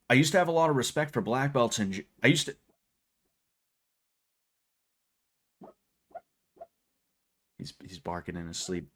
I used to have a lot of respect for black belts, and I used to. He's barking in his sleep.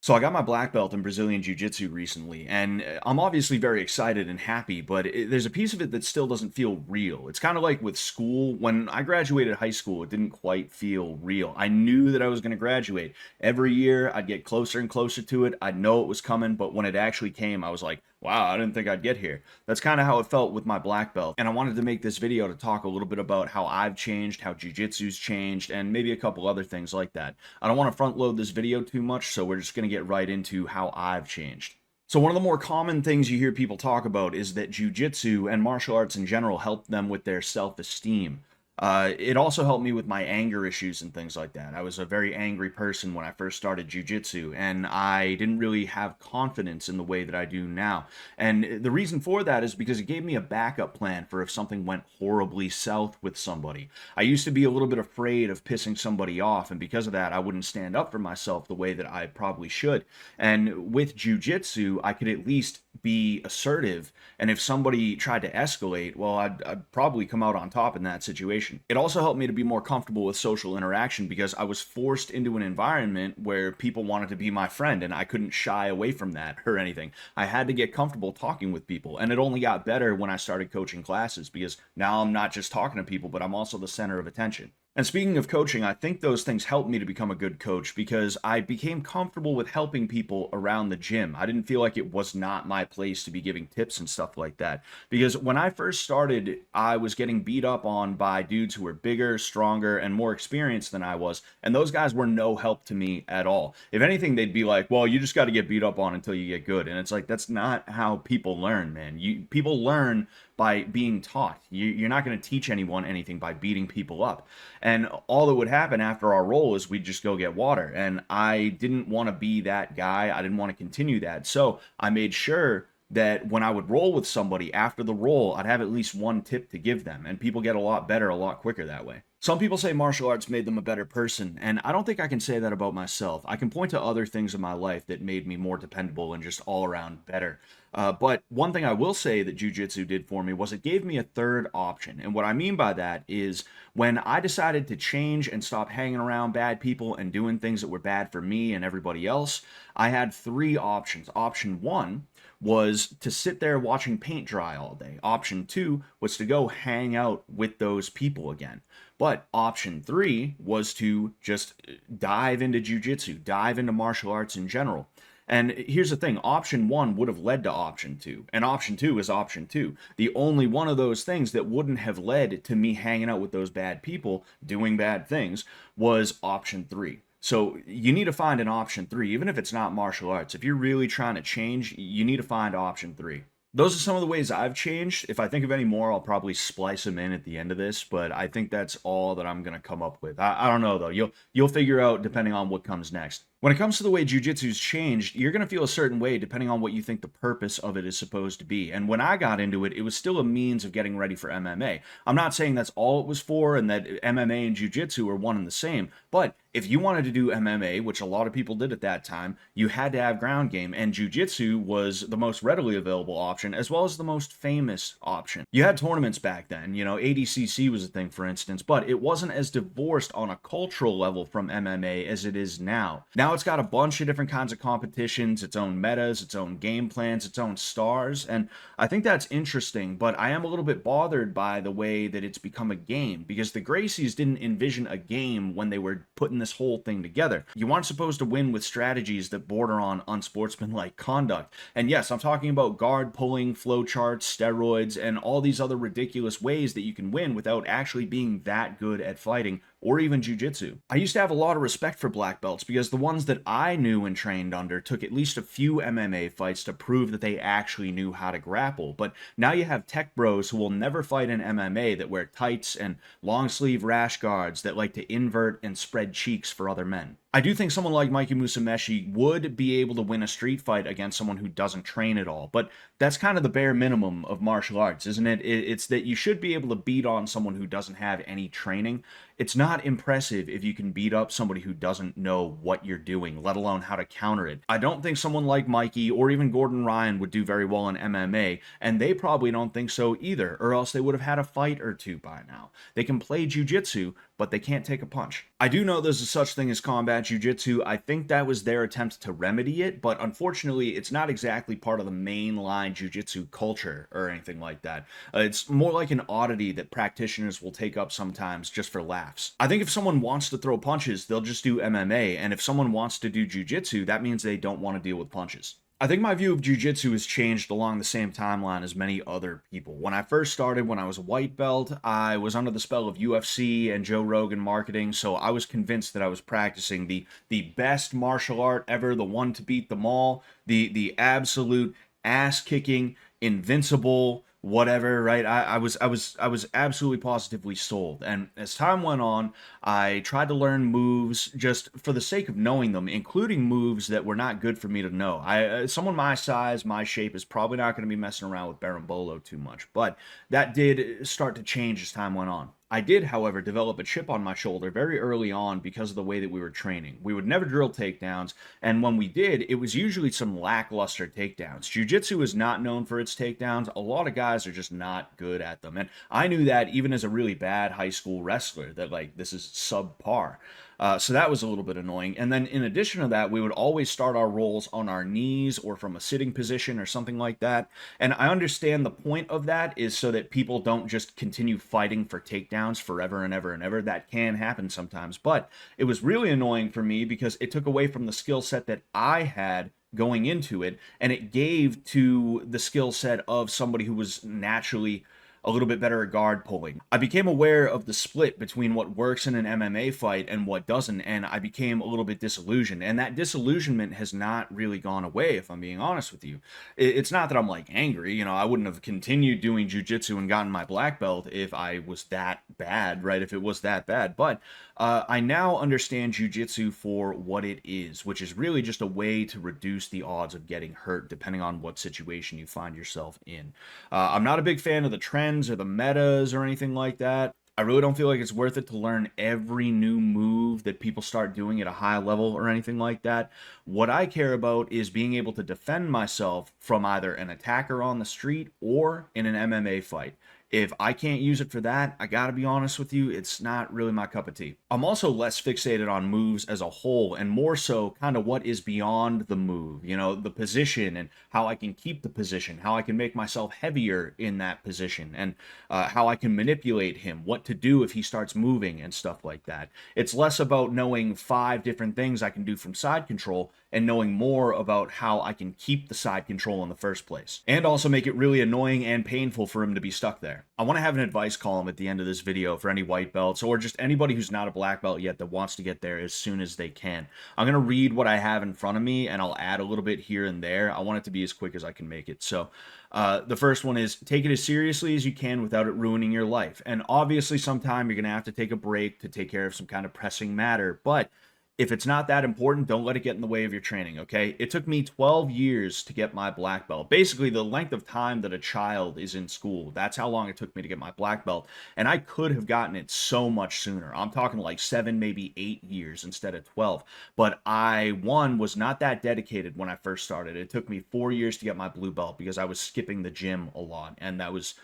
So I got my black belt in Brazilian Jiu-Jitsu recently, and I'm obviously very excited and happy, but there's a piece of it that still doesn't feel real. It's kind of like with school. When I graduated high school, it didn't quite feel real. I knew that I was going to graduate. Every year, I'd get closer and closer to it. I'd know it was coming, but when it actually came, I was like, wow, I didn't think I'd get here. That's kind of how it felt with my black belt. And I wanted to make this video to talk a little bit about how I've changed, how Jiu-Jitsu's changed, and maybe a couple other things like that. I don't want to front load this video too much, so we're just going to get right into how I've changed. So one of the more common things you hear people talk about is that Jiu-Jitsu and martial arts in general help them with their self-esteem. It also helped me with my anger issues and things like that. I was a very angry person when I first started jujitsu, and I didn't really have confidence in the way that I do now. And the reason for that is because it gave me a backup plan for if something went horribly south with somebody. I used to be a little bit afraid of pissing somebody off, and because of that, I wouldn't stand up for myself the way that I probably should. And with jujitsu, I could at least be assertive, and if somebody tried to escalate, well, I'd probably come out on top in that situation. It also helped me to be more comfortable with social interaction because I was forced into an environment where people wanted to be my friend, and I couldn't shy away from that or anything. I had to get comfortable talking with people, and it only got better when I started coaching classes because now I'm not just talking to people, but I'm also the center of attention. And speaking of coaching, I think those things helped me to become a good coach because I became comfortable with helping people around the gym. I didn't feel like it was not my place to be giving tips and stuff like that. Because when I first started, I was getting beat up on by dudes who were bigger, stronger, and more experienced than I was. And those guys were no help to me at all. If anything, they'd be like, well, you just got to get beat up on until you get good. And it's like, that's not how people learn, man. People learn by being taught. You're not going to teach anyone anything by beating people up. And all that would happen after our roll is we'd just go get water. And I didn't want to be that guy. I didn't want to continue that. So I made sure that when I would roll with somebody after the roll, I'd have at least one tip to give them. And people get a lot better a lot quicker that way. Some people say martial arts made them a better person, and I don't think I can say that about myself. I can point to other things in my life that made me more dependable and just all around better. But one thing I will say that jiu-jitsu did for me was it gave me a third option. And what I mean by that is when I decided to change and stop hanging around bad people and doing things that were bad for me and everybody else, I had three options. Option one was to sit there watching paint dry all day. Option two was to go hang out with those people again. But option three was to just dive into jujitsu, dive into martial arts in general. And here's the thing, option one would have led to option two, and option two is option two. The only one of those things that wouldn't have led to me hanging out with those bad people, doing bad things, was option three. So you need to find an option three, even if it's not martial arts. If you're really trying to change, you need to find option three. Those are some of the ways I've changed. If I think of any more, I'll probably splice them in at the end of this, but I think that's all that I'm going to come up with. I don't know, though. You'll figure out depending on what comes next. When it comes to the way jiu-jitsu's changed, you're going to feel a certain way depending on what you think the purpose of it is supposed to be. And when I got into it, it was still a means of getting ready for MMA. I'm not saying that's all it was for and that MMA and jiu-jitsu are one and the same, but if you wanted to do MMA, which a lot of people did at that time, you had to have ground game, and jiu-jitsu was the most readily available option as well as the most famous option. You had tournaments back then, ADCC was a thing, for instance, but it wasn't as divorced on a cultural level from MMA as it is now. Now it's got a bunch of different kinds of competitions, its own metas, its own game plans, its own stars, and I think that's interesting, but I am a little bit bothered by the way that it's become a game, because the Gracies didn't envision a game when they were putting this whole thing together. You weren't supposed to win with strategies that border on unsportsmanlike conduct. And yes, I'm talking about guard pulling, flowcharts, steroids, and all these other ridiculous ways that you can win without actually being that good at fighting or even jiu-jitsu. I used to have a lot of respect for black belts because the ones that I knew and trained under took at least a few MMA fights to prove that they actually knew how to grapple. But now you have tech bros who will never fight in MMA that wear tights and long sleeve rash guards that like to invert and spread cheeks for other men. I do think someone like Mikey Musumeci would be able to win a street fight against someone who doesn't train at all. But that's kind of the bare minimum of martial arts, isn't it? It's that you should be able to beat on someone who doesn't have any training. It's not impressive if you can beat up somebody who doesn't know what you're doing, let alone how to counter it. I don't think someone like Mikey or even Gordon Ryan would do very well in MMA, and they probably don't think so either, or else they would have had a fight or two by now. They can play jiu-jitsu, but they can't take a punch. I do know there's a such thing as combat jiu-jitsu. I think that was their attempt to remedy it, but unfortunately, it's not exactly part of the mainline jiu-jitsu culture or anything like that. It's more like an oddity that practitioners will take up sometimes just for laughs. I think if someone wants to throw punches, they'll just do MMA, and if someone wants to do jiu-jitsu, that means they don't want to deal with punches. I think my view of jiu-jitsu has changed along the same timeline as many other people. When I first started, when I was a white belt, I was under the spell of UFC and Joe Rogan marketing, so I was convinced that I was practicing the best martial art ever, the one to beat them all, the absolute ass-kicking, invincible, whatever, right? I was absolutely positively sold. And as time went on, I tried to learn moves just for the sake of knowing them, including moves that were not good for me to know. Someone my size, my shape is probably not going to be messing around with Berimbolo too much, but that did start to change as time went on. I did, however, develop a chip on my shoulder very early on because of the way that we were training. We would never drill takedowns, and when we did, it was usually some lackluster takedowns. Jiu-jitsu is not known for its takedowns. A lot of guys are just not good at them, and I knew that even as a really bad high school wrestler, that like this is subpar. So that was a little bit annoying. And then in addition to that, we would always start our rolls on our knees or from a sitting position or something like that. And I understand the point of that is so that people don't just continue fighting for takedowns forever and ever and ever. That can happen sometimes. But it was really annoying for me because it took away from the skill set that I had going into it, and it gave to the skill set of somebody who was naturally a little bit better at guard pulling. I became aware of the split between what works in an MMA fight and what doesn't, and I became a little bit disillusioned. And that disillusionment has not really gone away, if I'm being honest with you. It's not that I'm like angry, I wouldn't have continued doing jujitsu and gotten my black belt if I was that bad, right? If it was that bad. But I now understand jujitsu for what it is, which is really just a way to reduce the odds of getting hurt depending on what situation you find yourself in. I'm not a big fan of the trends or the metas or anything like that. I really don't feel like it's worth it to learn every new move that people start doing at a high level or anything like that. What I care about is being able to defend myself from either an attacker on the street or in an MMA fight. If I can't use it for that, I gotta be honest with you, it's not really my cup of tea. I'm also less fixated on moves as a whole and more so kind of what is beyond the move, the position and how I can keep the position, how I can make myself heavier in that position, and how I can manipulate him, what to do if he starts moving and stuff like that. It's less about knowing 5 different things I can do from side control and knowing more about how I can keep the side control in the first place. And also make it really annoying and painful for him to be stuck there. I want to have an advice column at the end of this video for any white belts or just anybody who's not a black belt yet that wants to get there as soon as they can. I'm going to read what I have in front of me and I'll add a little bit here and there. I want it to be as quick as I can make it. So the first one is take it as seriously as you can without it ruining your life. And obviously sometime you're going to have to take a break to take care of some kind of pressing matter, but if it's not that important, don't let it get in the way of your training, okay? It took me 12 years to get my black belt. Basically, the length of time that a child is in school, that's how long it took me to get my black belt. And I could have gotten it so much sooner. I'm talking like 7, maybe 8 years instead of 12. But I, one, was not that dedicated when I first started. It took me 4 years to get my blue belt because I was skipping the gym a lot. And that was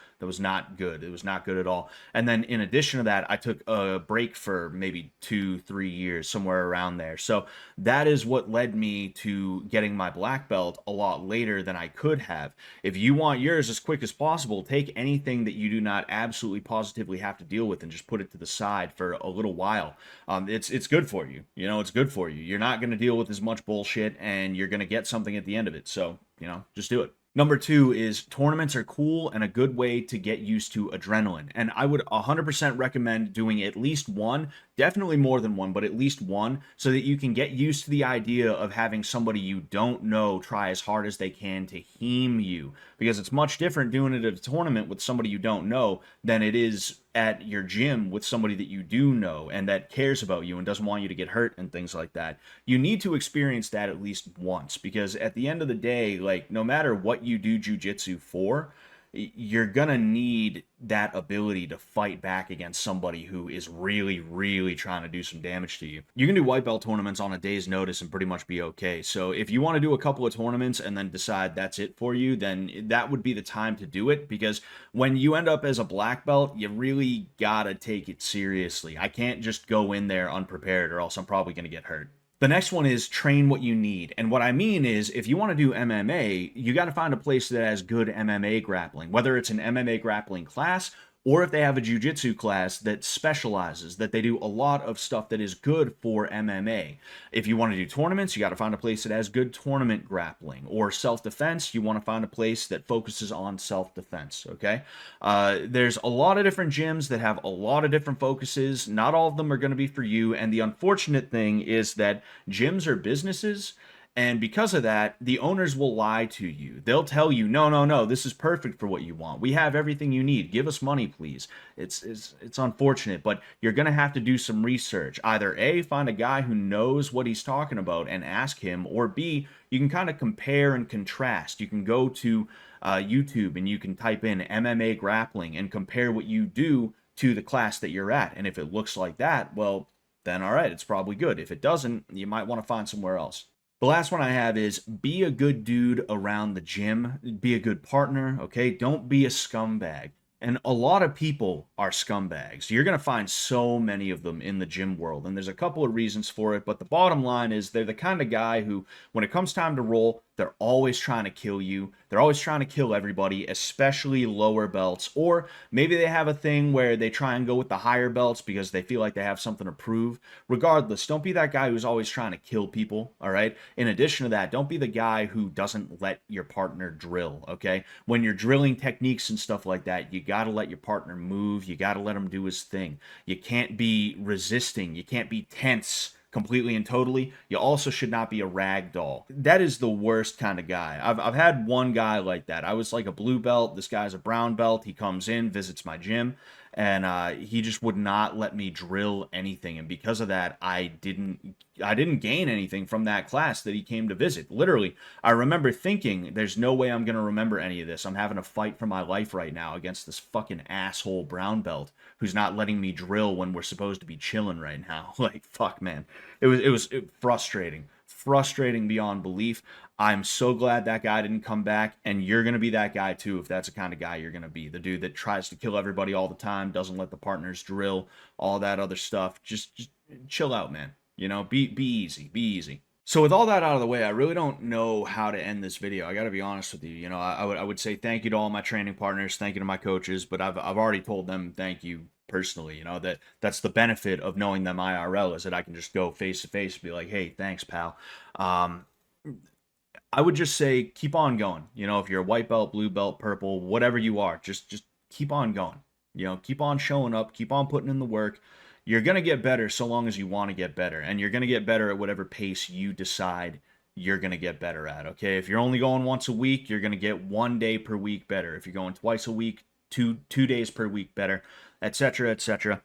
not good. It was not good at all. And then in addition to that, I took a break for maybe 2-3 years, somewhere around there. So that is what led me to getting my black belt a lot later than I could have. If you want yours as quick as possible, take anything that you do not absolutely positively have to deal with and just put it to the side for a little while. It's good for you. It's good for you. You're not going to deal with as much bullshit and you're going to get something at the end of it. So, just do it. Number 2 is tournaments are cool and a good way to get used to adrenaline. And I would 100% recommend doing at least one, Definitely more than one, but at least one, so that you can get used to the idea of having somebody you don't know try as hard as they can to heme you. Because it's much different doing it at a tournament with somebody you don't know than it is at your gym with somebody that you do know and that cares about you and doesn't want you to get hurt and things like that. You need to experience that at least once, because at the end of the day, like, no matter what you do jujitsu for, you're gonna need that ability to fight back against somebody who is really, really trying to do some damage to you. You can do white belt tournaments on a day's notice and pretty much be okay. So if you want to do a couple of tournaments and then decide that's it for you, then that would be the time to do it, because when you end up as a black belt, you really gotta take it seriously. I can't just go in there unprepared, or else I'm probably gonna get hurt. The next one is train what you need. And what I mean is, if you want to do MMA, you got to find a place that has good MMA grappling, whether it's an MMA grappling class or if they have a jiu-jitsu class that specializes, that they do a lot of stuff that is good for MMA. If you want to do tournaments, you got to find a place that has good tournament grappling. Or self-defense, you want to find a place that focuses on self-defense, okay? There's a lot of different gyms that have a lot of different focuses. Not all of them are going to be for you, and the unfortunate thing is that gyms are businesses, and because of that, the owners will lie to you. They'll tell you, no, no, no, this is perfect for what you want. We have everything you need. Give us money, please. It's unfortunate, but you're going to have to do some research. Either A, find a guy who knows what he's talking about and ask him, or B, you can kind of compare and contrast. You can go to YouTube and you can type in MMA grappling and compare what you do to the class that you're at. And if it looks like that, well, then all right, it's probably good. If it doesn't, you might want to find somewhere else. The last one I have is be a good dude around the gym. Be a good partner, okay? Don't be a scumbag. And a lot of people are scumbags. You're going to find so many of them in the gym world, and there's a couple of reasons for it, but the bottom line is they're the kind of guy who, when it comes time to roll, they're always trying to kill you. They're always trying to kill everybody, especially lower belts. Or maybe they have a thing where they try and go with the higher belts because they feel like they have something to prove. Regardless, don't be that guy who's always trying to kill people, all right? In addition to that, don't be the guy who doesn't let your partner drill, okay? When you're drilling techniques and stuff like that, you got to let your partner move. You got to let him do his thing. You can't be resisting. You can't be tense completely and totally. You also should not be a rag doll. That is the worst kind of guy. I've had one guy like that. I was like a blue belt. This guy's a brown belt. He comes in, visits my gym, and he just would not let me drill anything. And because of that, I didn't gain anything from that class that he came to visit. Literally, I remember thinking, there's no way I'm going to remember any of this. I'm having a fight for my life right now against this fucking asshole brown belt who's not letting me drill when we're supposed to be chilling right now. Like, fuck, man. It was frustrating. Frustrating beyond belief. I'm so glad that guy didn't come back, and you're going to be that guy too if that's the kind of guy you're going to be. The dude that tries to kill everybody all the time, doesn't let the partners drill, all that other stuff. Just chill out, man. You know, be easy. Be easy. So with all that out of the way, I really don't know how to end this video. I got to be honest with you. You know, I would say thank you to all my training partners, thank you to my coaches, but I've already told them thank you personally. You know, that's the benefit of knowing them IRL, is that I can just go face to face and be like, hey, thanks, pal. I would just say keep on going. You know, if you're a white belt, blue belt, purple, whatever you are, just keep on going. You know, keep on showing up, keep on putting in the work. You're going to get better so long as you want to get better, and you're going to get better at whatever pace you decide you're going to get better at, okay? If you're only going once a week, you're going to get 1 day per week better. If you're going twice a week, two days per week better, etc., etc.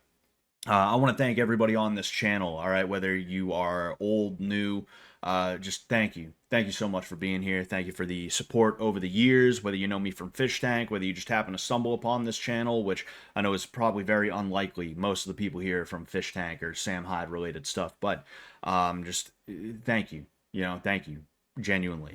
I want to thank everybody on this channel, all right? Whether you are old, new, just thank you. Thank you so much for being here. Thank you for the support over the years, whether you know me from Fish Tank, whether you just happen to stumble upon this channel, which I know is probably very unlikely. Most of the people here are from Fish Tank or Sam Hyde related stuff, but just thank you. You know, thank you. Genuinely.